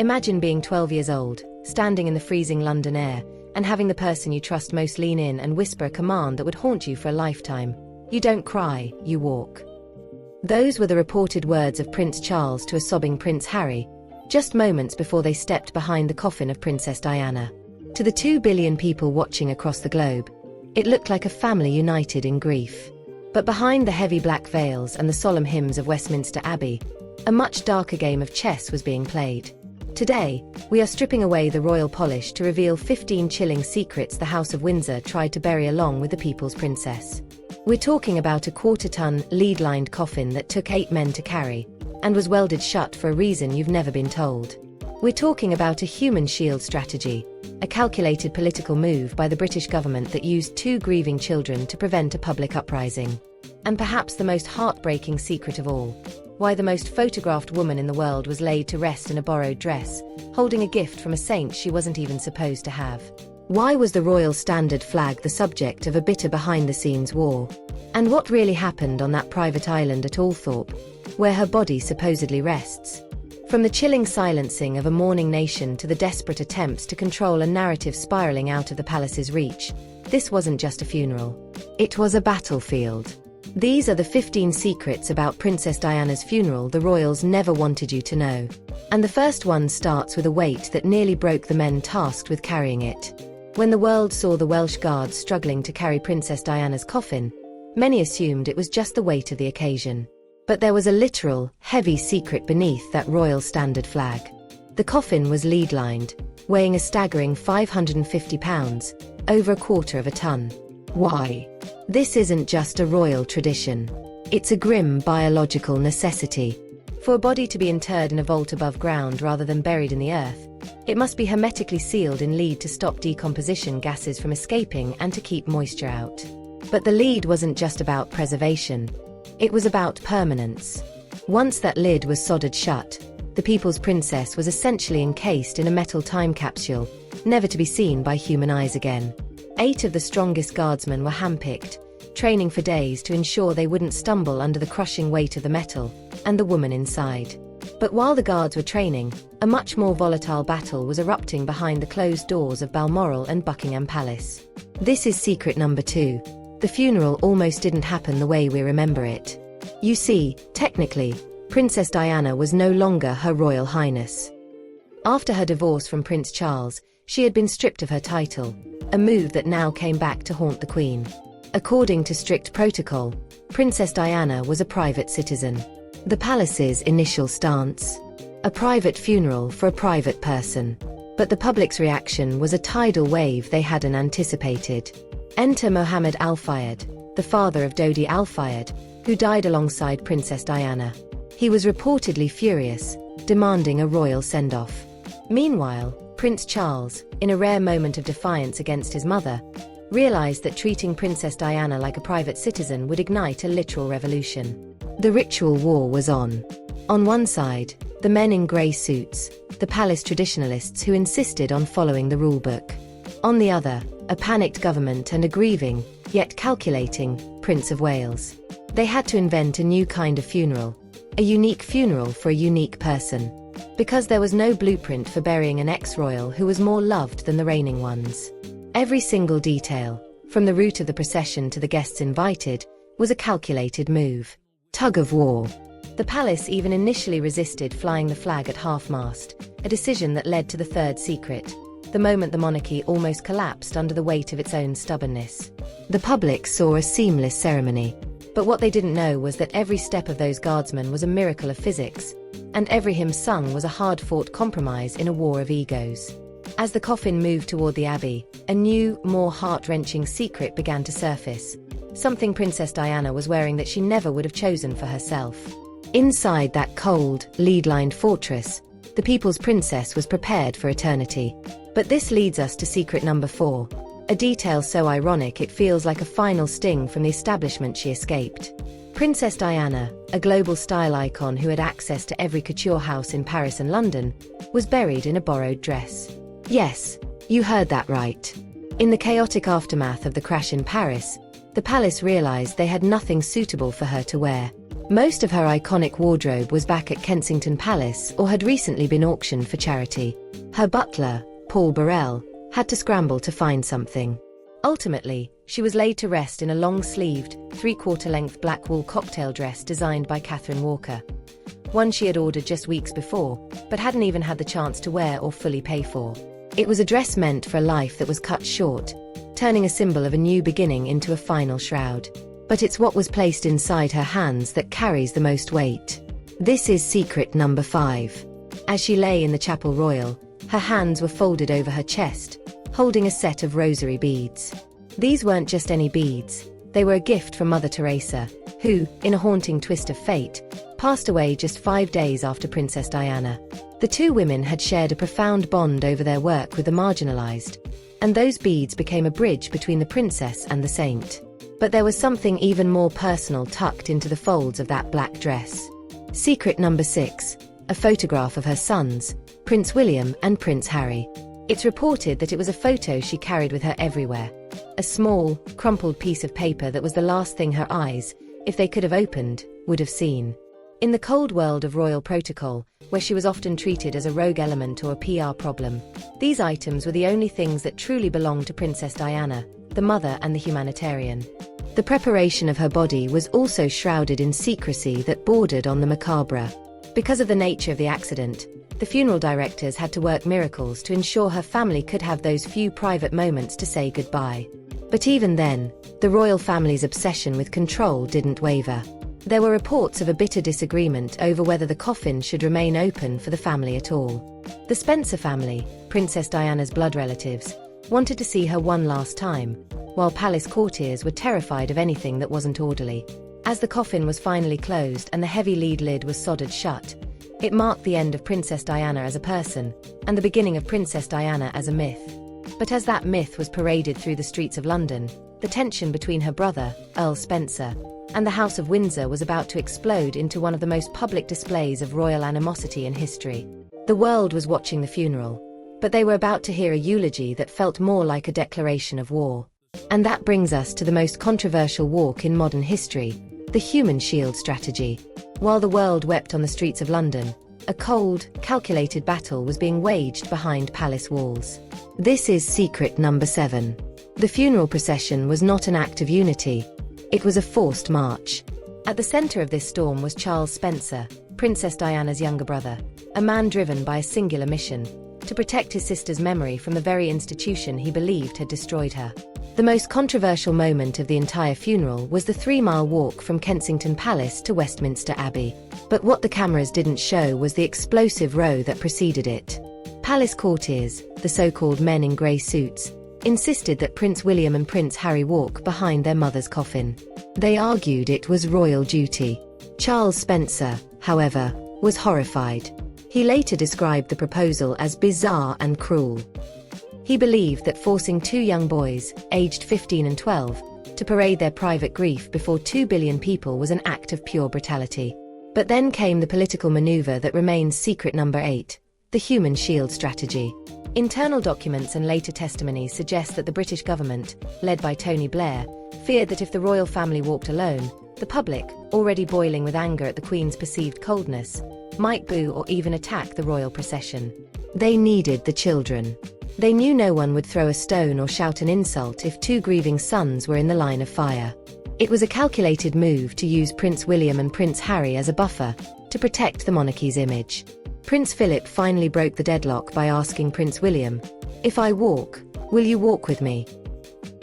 Imagine being 12 years old, standing in the freezing London air, and having the person you trust most lean in and whisper a command that would haunt you for a lifetime. You don't cry, you walk. Those were the reported words of Prince Charles to a sobbing Prince Harry, just moments before they stepped behind the coffin of Princess Diana. To the 2 billion people watching across the globe, it looked like a family united in grief. But behind the heavy black veils and the solemn hymns of Westminster Abbey, a much darker game of chess was being played. Today, we are stripping away the royal polish to reveal 15 chilling secrets the House of Windsor tried to bury along with the people's princess. We're talking about a quarter-ton, lead-lined coffin that took 8 men to carry, and was welded shut for a reason you've never been told. We're talking about a human shield strategy, a calculated political move by the British government that used 2 grieving children to prevent a public uprising. And perhaps the most heartbreaking secret of all, why the most photographed woman in the world was laid to rest in a borrowed dress, holding a gift from a saint she wasn't even supposed to have. Why was the royal standard flag the subject of a bitter behind-the-scenes war? And what really happened on that private island at Althorpe, where her body supposedly rests? From the chilling silencing of a mourning nation to the desperate attempts to control a narrative spiraling out of the palace's reach, this wasn't just a funeral. It was a battlefield. These are the 15 secrets about Princess Diana's funeral the royals never wanted you to know. And the first one starts with a weight that nearly broke the men tasked with carrying it. When the world saw the Welsh guards struggling to carry Princess Diana's coffin, many assumed it was just the weight of the occasion. But there was a literal, heavy secret beneath that royal standard flag. The coffin was lead-lined, weighing a staggering 550 pounds, over a quarter of a ton. Why? This isn't just a royal tradition. It's a grim biological necessity. For a body to be interred in a vault above ground rather than buried in the earth, it must be hermetically sealed in lead to stop decomposition gases from escaping and to keep moisture out. But the lead wasn't just about preservation. It was about permanence. Once that lid was soldered shut, the people's princess was essentially encased in a metal time capsule, never to be seen by human eyes again. 8 of the strongest guardsmen were handpicked, training for days to ensure they wouldn't stumble under the crushing weight of the metal, and the woman inside. But while the guards were training, a much more volatile battle was erupting behind the closed doors of Balmoral and Buckingham Palace. This is secret number 2. The funeral almost didn't happen the way we remember it. You see, technically, Princess Diana was no longer Her Royal Highness. After her divorce from Prince Charles, she had been stripped of her title, a move that now came back to haunt the Queen. According to strict protocol, Princess Diana was a private citizen. The palace's initial stance: a private funeral for a private person. But the public's reaction was a tidal wave they hadn't anticipated. Enter Mohammed Al Fayed, the father of Dodi Al Fayed, who died alongside Princess Diana. He was reportedly furious, demanding a royal send-off. Meanwhile, Prince Charles, in a rare moment of defiance against his mother, realized that treating Princess Diana like a private citizen would ignite a literal revolution. The ritual war was on. On one side, the men in grey suits, the palace traditionalists who insisted on following the rulebook. On the other, a panicked government and a grieving, yet calculating, Prince of Wales. They had to invent a new kind of funeral, a unique funeral for a unique person. Because there was no blueprint for burying an ex-royal who was more loved than the reigning ones. Every single detail, from the route of the procession to the guests invited, was a calculated move. Tug of war. The palace even initially resisted flying the flag at half-mast, a decision that led to the third secret, the moment the monarchy almost collapsed under the weight of its own stubbornness. The public saw a seamless ceremony. But what they didn't know was that every step of those guardsmen was a miracle of physics, and every hymn sung was a hard-fought compromise in a war of egos. As the coffin moved toward the abbey, a new, more heart-wrenching secret began to surface. Something Princess Diana was wearing that she never would have chosen for herself. Inside that cold, lead-lined fortress, the people's princess was prepared for eternity. But this leads us to secret number 4. A detail so ironic it feels like a final sting from the establishment she escaped. Princess Diana, a global style icon who had access to every couture house in Paris and London, was buried in a borrowed dress. Yes, you heard that right. In the chaotic aftermath of the crash in Paris, the palace realized they had nothing suitable for her to wear. Most of her iconic wardrobe was back at Kensington Palace or had recently been auctioned for charity. Her butler, Paul Burrell, had to scramble to find something. Ultimately, she was laid to rest in a long-sleeved, three-quarter-length black wool cocktail dress designed by Catherine Walker. One she had ordered just weeks before, but hadn't even had the chance to wear or fully pay for. It was a dress meant for a life that was cut short, turning a symbol of a new beginning into a final shroud. But it's what was placed inside her hands that carries the most weight. This is secret number 5. As she lay in the Chapel Royal, her hands were folded over her chest, holding a set of rosary beads. These weren't just any beads, they were a gift from Mother Teresa, who, in a haunting twist of fate, passed away just 5 days after Princess Diana. The two women had shared a profound bond over their work with the marginalized, and those beads became a bridge between the princess and the saint. But there was something even more personal tucked into the folds of that black dress. Secret number 6, a photograph of her sons, Prince William and Prince Harry. It's reported that it was a photo she carried with her everywhere. A small, crumpled piece of paper that was the last thing her eyes, if they could have opened, would have seen. In the cold world of royal protocol, where she was often treated as a rogue element or a PR problem, these items were the only things that truly belonged to Princess Diana, the mother and the humanitarian. The preparation of her body was also shrouded in secrecy that bordered on the macabre. Because of the nature of the accident, the funeral directors had to work miracles to ensure her family could have those few private moments to say goodbye. But even then, the royal family's obsession with control didn't waver. There were reports of a bitter disagreement over whether the coffin should remain open for the family at all. The Spencer family, Princess Diana's blood relatives, wanted to see her one last time, while palace courtiers were terrified of anything that wasn't orderly. As the coffin was finally closed and the heavy lead lid was soldered shut, it marked the end of Princess Diana as a person, and the beginning of Princess Diana as a myth. But as that myth was paraded through the streets of London, the tension between her brother, Earl Spencer, and the House of Windsor was about to explode into one of the most public displays of royal animosity in history. The world was watching the funeral, but they were about to hear a eulogy that felt more like a declaration of war. And that brings us to the most controversial walk in modern history, the human shield strategy. While the world wept on the streets of London, a cold, calculated battle was being waged behind palace walls. This is secret number 7. The funeral procession was not an act of unity. It was a forced march. At the center of this storm was Charles Spencer, Princess Diana's younger brother, a man driven by a singular mission: to protect his sister's memory from the very institution he believed had destroyed her. The most controversial moment of the entire funeral was the 3-mile walk from Kensington Palace to Westminster Abbey. But what the cameras didn't show was the explosive row that preceded it. Palace courtiers, the so-called men in grey suits, insisted that Prince William and Prince Harry walk behind their mother's coffin. They argued it was royal duty. Charles Spencer, however, was horrified. He later described the proposal as bizarre and cruel. He believed that forcing 2 young boys, aged 15 and 12, to parade their private grief before 2 billion people was an act of pure brutality. But then came the political maneuver that remains secret number 8, the human shield strategy. Internal documents and later testimonies suggest that the British government, led by Tony Blair, feared that if the royal family walked alone, the public, already boiling with anger at the Queen's perceived coldness, might boo or even attack the royal procession. They needed the children. They knew no one would throw a stone or shout an insult if 2 grieving sons were in the line of fire. It was a calculated move to use Prince William and Prince Harry as a buffer, to protect the monarchy's image. Prince Philip finally broke the deadlock by asking Prince William, "If I walk, will you walk with me?"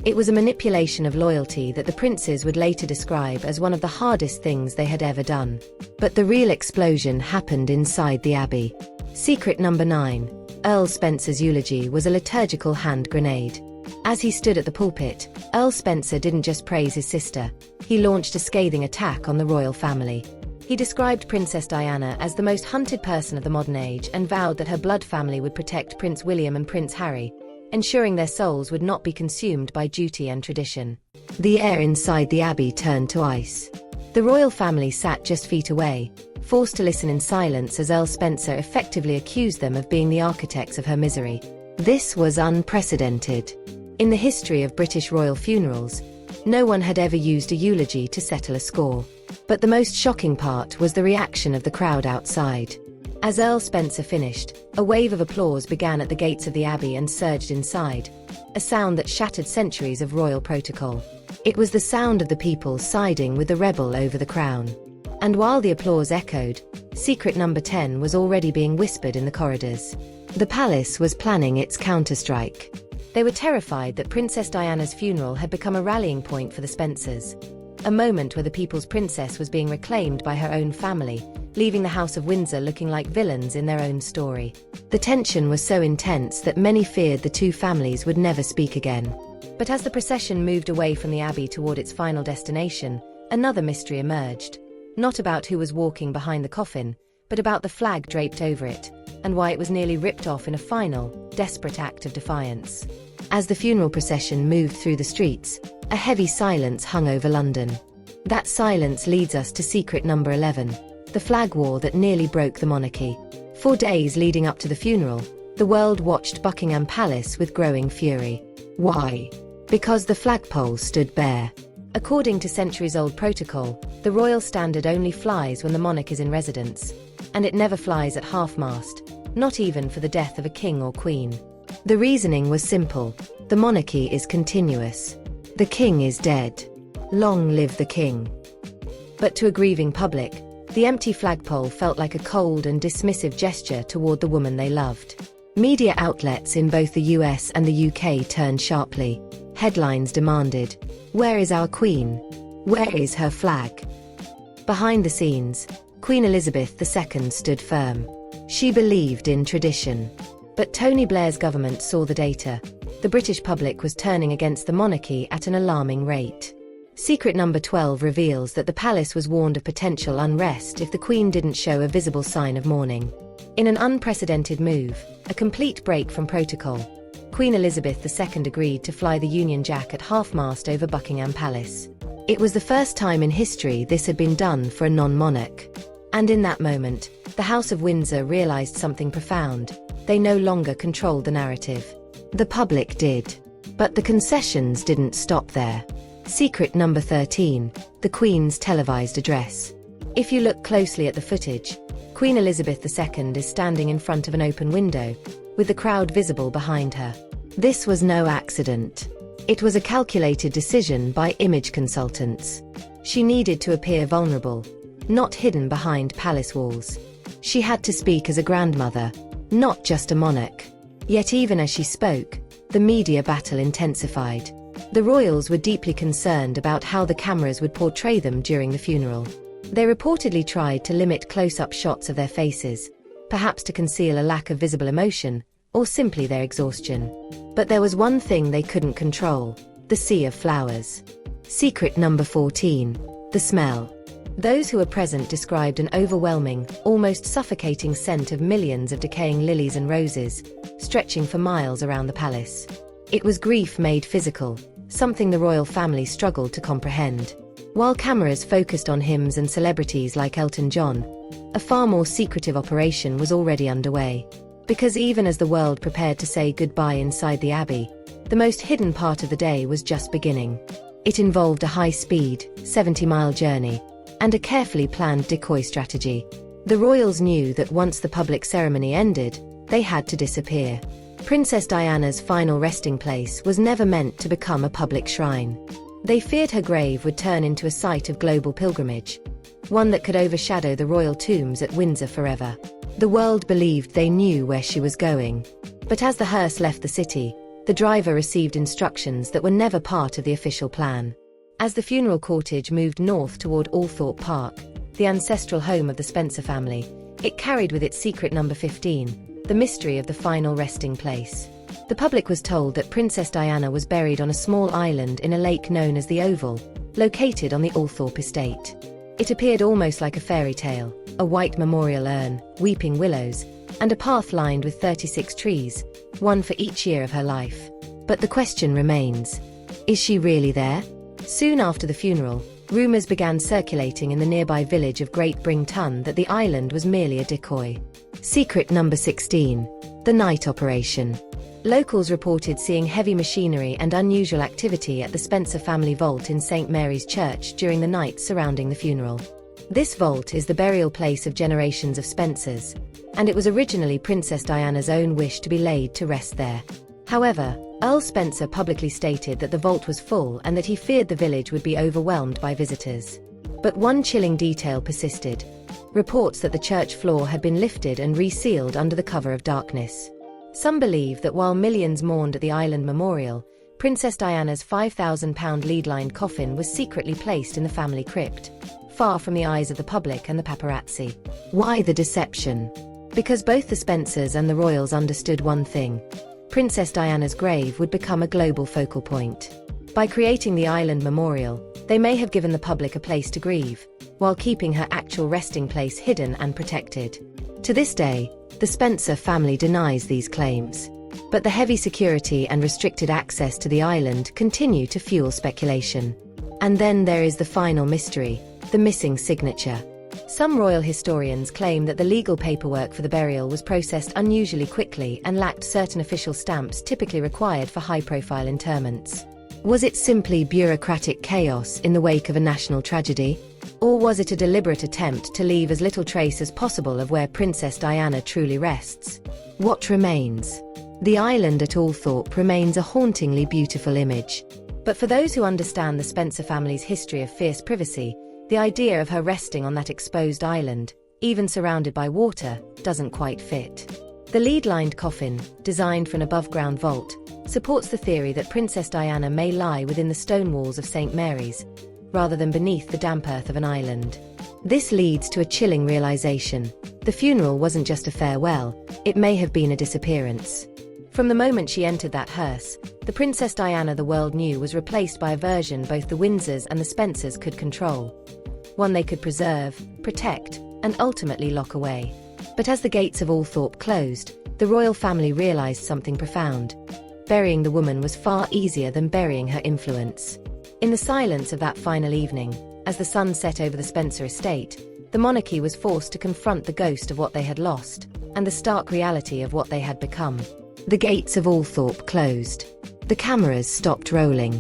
It was a manipulation of loyalty that the princes would later describe as one of the hardest things they had ever done. But the real explosion happened inside the Abbey. Secret number 9. Earl Spencer's eulogy was a liturgical hand grenade. As he stood at the pulpit, Earl Spencer didn't just praise his sister, he launched a scathing attack on the royal family. He described Princess Diana as the most hunted person of the modern age and vowed that her blood family would protect Prince William and Prince Harry, ensuring their souls would not be consumed by duty and tradition. The air inside the Abbey turned to ice. The royal family sat just feet away, forced to listen in silence as Earl Spencer effectively accused them of being the architects of her misery. This was unprecedented. In the history of British royal funerals, no one had ever used a eulogy to settle a score. But the most shocking part was the reaction of the crowd outside. As Earl Spencer finished, a wave of applause began at the gates of the abbey and surged inside, a sound that shattered centuries of royal protocol. It was the sound of the people siding with the rebel over the crown. And while the applause echoed, secret number 10 was already being whispered in the corridors. The palace was planning its counterstrike. They were terrified that Princess Diana's funeral had become a rallying point for the Spencers. A moment where the people's princess was being reclaimed by her own family, leaving the House of Windsor looking like villains in their own story. The tension was so intense that many feared the two families would never speak again. But as the procession moved away from the abbey toward its final destination, another mystery emerged. Not about who was walking behind the coffin, but about the flag draped over it, and why it was nearly ripped off in a final, desperate act of defiance. As the funeral procession moved through the streets, a heavy silence hung over London. That silence leads us to secret number 11, the flag war that nearly broke the monarchy. For days leading up to the funeral, the world watched Buckingham Palace with growing fury. Why? Because the flagpole stood bare. According to centuries-old protocol, the royal standard only flies when the monarch is in residence, and it never flies at half-mast, not even for the death of a king or queen. The reasoning was simple: the monarchy is continuous. The king is dead. Long live the king. But to a grieving public, the empty flagpole felt like a cold and dismissive gesture toward the woman they loved. Media outlets in both the US and the UK turned sharply. Headlines demanded, "Where is our queen? Where is her flag?" Behind the scenes, Queen Elizabeth II stood firm. She believed in tradition. But Tony Blair's government saw the data. The British public was turning against the monarchy at an alarming rate. Secret number 12 reveals that the palace was warned of potential unrest if the Queen didn't show a visible sign of mourning. In an unprecedented move, a complete break from protocol, Queen Elizabeth II agreed to fly the Union Jack at half-mast over Buckingham Palace. It was the first time in history this had been done for a non-monarch. And in that moment, the House of Windsor realized something profound. They no longer controlled the narrative. The public did. But the concessions didn't stop there. Secret number 13, the Queen's televised address. If you look closely at the footage, Queen Elizabeth II is standing in front of an open window, with the crowd visible behind her. This was no accident. It was a calculated decision by image consultants. She needed to appear vulnerable, not hidden behind palace walls. She had to speak as a grandmother, not just a monarch. Yet even as she spoke, the media battle intensified. The royals were deeply concerned about how the cameras would portray them during the funeral. They reportedly tried to limit close-up shots of their faces, perhaps to conceal a lack of visible emotion, or simply their exhaustion. But there was one thing they couldn't control: the sea of flowers. Secret number 14, the smell. Those who were present described an overwhelming, almost suffocating scent of millions of decaying lilies and roses, stretching for miles around the palace. It was grief made physical, something the royal family struggled to comprehend. While cameras focused on hymns and celebrities like Elton John, a far more secretive operation was already underway. Because even as the world prepared to say goodbye inside the abbey, the most hidden part of the day was just beginning. It involved a high-speed, 70-mile journey, and a carefully planned decoy strategy. The royals knew that once the public ceremony ended, they had to disappear. Princess Diana's final resting place was never meant to become a public shrine. They feared her grave would turn into a site of global pilgrimage, one that could overshadow the royal tombs at Windsor forever. The world believed they knew where she was going. But as the hearse left the city, the driver received instructions that were never part of the official plan. As the funeral cortege moved north toward Althorpe Park, the ancestral home of the Spencer family, it carried with it secret number 15, the mystery of the final resting place. The public was told that Princess Diana was buried on a small island in a lake known as the Oval, located on the Althorpe estate. It appeared almost like a fairy tale: a white memorial urn, weeping willows, and a path lined with 36 trees, one for each year of her life. But the question remains: is she really there? Soon after the funeral, rumors began circulating in the nearby village of Great Brington that the island was merely a decoy. Secret number 16, the night operation. Locals reported seeing heavy machinery and unusual activity at the Spencer family vault in St. Mary's Church during the night surrounding the funeral. This vault is the burial place of generations of Spencers, and it was originally Princess Diana's own wish to be laid to rest there. However, Earl Spencer publicly stated that the vault was full and that he feared the village would be overwhelmed by visitors. But one chilling detail persisted: reports that the church floor had been lifted and resealed under the cover of darkness. Some believe that while millions mourned at the island memorial, Princess Diana's £5,000 lead-lined coffin was secretly placed in the family crypt, far from the eyes of the public and the paparazzi. Why the deception? Because both the Spencers and the royals understood one thing: Princess Diana's grave would become a global focal point. By creating the island memorial, they may have given the public a place to grieve, while keeping her actual resting place hidden and protected. To this day, the Spencer family denies these claims. But the heavy security and restricted access to the island continue to fuel speculation. And then there is the final mystery: the missing signature. Some royal historians claim that the legal paperwork for the burial was processed unusually quickly and lacked certain official stamps typically required for high-profile interments. Was it simply bureaucratic chaos in the wake of a national tragedy? Or was it a deliberate attempt to leave as little trace as possible of where Princess Diana truly rests? What remains? The island at Althorpe remains a hauntingly beautiful image. But for those who understand the Spencer family's history of fierce privacy, the idea of her resting on that exposed island, even surrounded by water, doesn't quite fit. The lead-lined coffin, designed for an above-ground vault, supports the theory that Princess Diana may lie within the stone walls of St. Mary's, rather than beneath the damp earth of an island. This leads to a chilling realization: the funeral wasn't just a farewell, it may have been a disappearance. From the moment she entered that hearse, the Princess Diana the world knew was replaced by a version both the Windsors and the Spencers could control. One they could preserve, protect, and ultimately lock away. But as the gates of Althorpe closed, the royal family realized something profound: burying the woman was far easier than burying her influence. In the silence of that final evening, as the sun set over the Spencer estate, the monarchy was forced to confront the ghost of what they had lost, and the stark reality of what they had become. The gates of Althorpe closed. The cameras stopped rolling.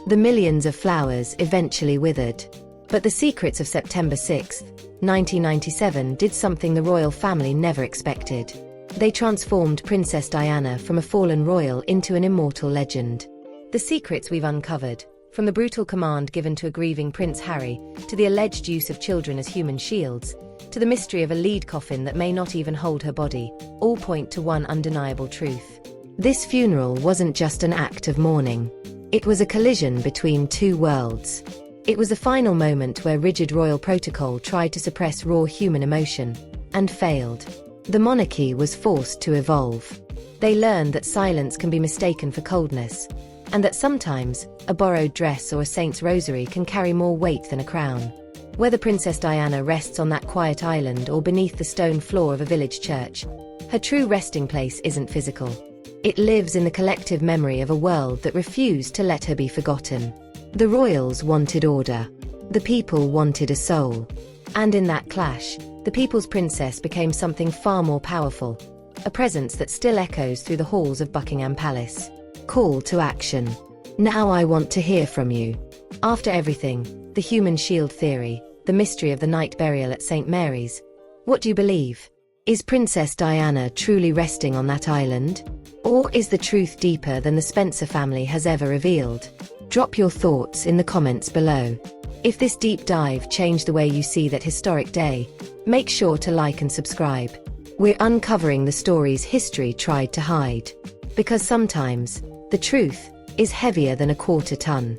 The millions of flowers eventually withered. But the secrets of September 6, 1997 did something the royal family never expected. They transformed Princess Diana from a fallen royal into an immortal legend. The secrets we've uncovered, from the brutal command given to a grieving Prince Harry, to the alleged use of children as human shields, to the mystery of a lead coffin that may not even hold her body, all point to one undeniable truth. This funeral wasn't just an act of mourning. It was a collision between two worlds. It was the final moment where rigid royal protocol tried to suppress raw human emotion, and failed. The monarchy was forced to evolve. They learned that silence can be mistaken for coldness, and that sometimes a borrowed dress or a saint's rosary can carry more weight than a crown. Whether Princess Diana rests on that quiet island or beneath the stone floor of a village church, her true resting place isn't physical. It lives in the collective memory of a world that refused to let her be forgotten. The royals wanted order. The people wanted a soul. And in that clash, the people's princess became something far more powerful, a presence that still echoes through the halls of Buckingham Palace. Call to action. Now I want to hear from you. After everything, the human shield theory, the mystery of the night burial at St. Mary's, what do you believe? Is Princess Diana truly resting on that island? Or is the truth deeper than the Spencer family has ever revealed? Drop your thoughts in the comments below. If this deep dive changed the way you see that historic day, make sure to like and subscribe. We're uncovering the stories history tried to hide. Because sometimes, the truth is heavier than a quarter ton.